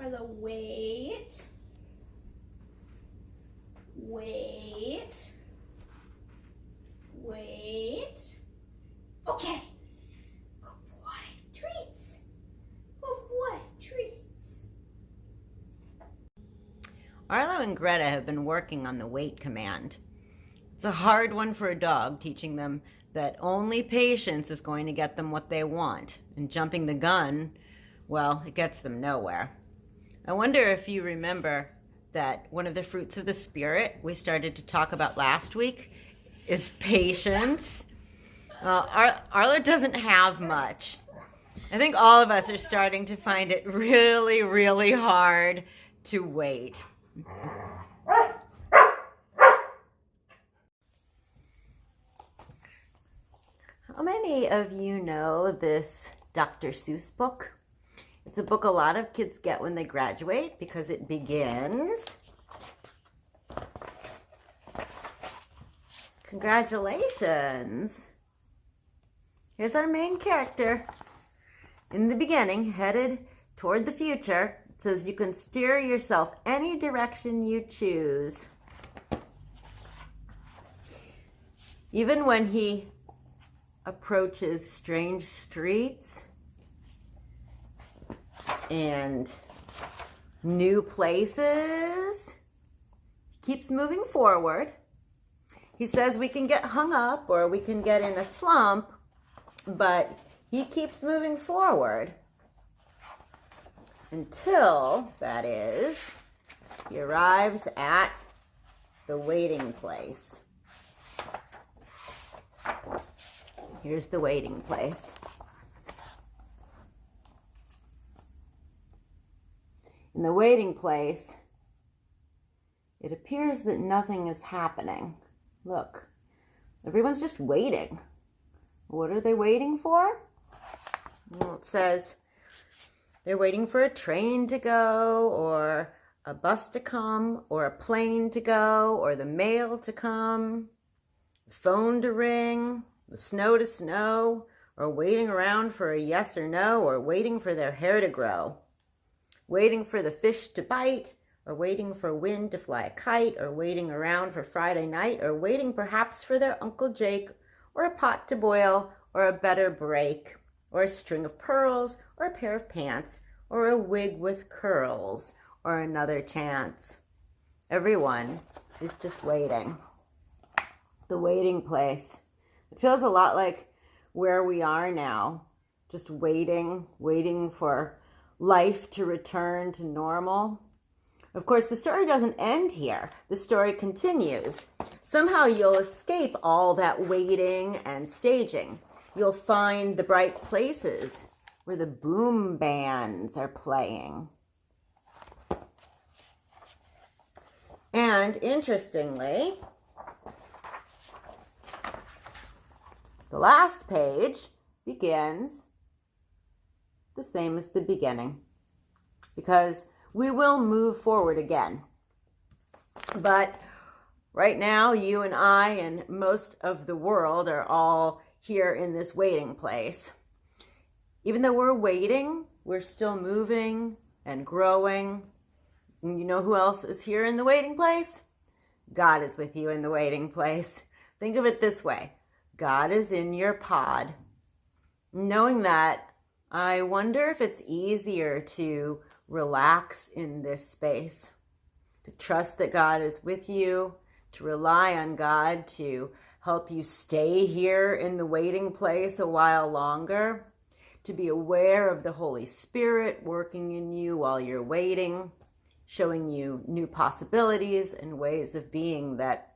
Arla, wait. Wait. Wait. Okay. Good boy. Treats. Good boy. Treats. Arlo and Greta have been working on the wait command. It's a hard one for a dog, teaching them that only patience is going to get them what they want. And jumping the gun, well, it gets them nowhere. I wonder if you remember that one of the fruits of the Spirit we started to talk about last week is patience. Arlo doesn't have much. I think all of us are starting to find it really, really hard to wait. How many of you know this Dr. Seuss book? It's a book a lot of kids get when they graduate because it begins. Congratulations. Here's our main character. In the beginning, headed toward the future, it says you can steer yourself any direction you choose. Even when he approaches strange streets and new places, he keeps moving forward. He says we can get hung up or we can get in a slump, but he keeps moving forward until, that is, he arrives at the waiting place. Here's the waiting place. In the waiting place, it appears that nothing is happening. Look, everyone's just waiting. What are they waiting for? Well, it says they're waiting for a train to go, or a bus to come, or a plane to go, or the mail to come, the phone to ring, the snow to snow, or waiting around for a yes or no, or waiting for their hair to grow, waiting for the fish to bite, or waiting for wind to fly a kite, or waiting around for Friday night, or waiting perhaps for their Uncle Jake, or a pot to boil, or a better break, or a string of pearls, or a pair of pants, or a wig with curls, or another chance. Everyone is just waiting. The waiting place. It feels a lot like where we are now, just waiting for life to return to normal. Of course, the story doesn't end here. The story continues. Somehow you'll escape all that waiting and staging. You'll find the bright places where the boom bands are playing. And interestingly, the last page begins the same as the beginning, because we will move forward again. But right now, you and I and most of the world are all here in this waiting place. Even though we're waiting, we're still moving and growing. And you know who else is here in the waiting place? God is with you in the waiting place. Think of it this way. God is in your pod. Knowing that, I wonder if it's easier to relax in this space, to trust that God is with you, to rely on God to help you stay here in the waiting place a while longer, to be aware of the Holy Spirit working in you while you're waiting, showing you new possibilities and ways of being that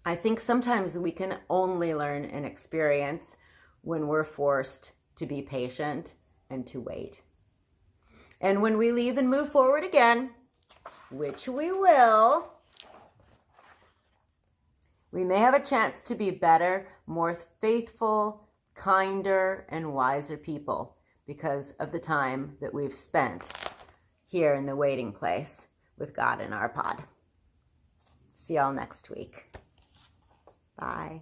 I think sometimes we can only learn and experience when we're forced to be patient and to wait. And when we leave and move forward again, which we will, we may have a chance to be better, more faithful, kinder, and wiser people because of the time that we've spent here in the waiting place with God in our pod. See y'all next week. Bye.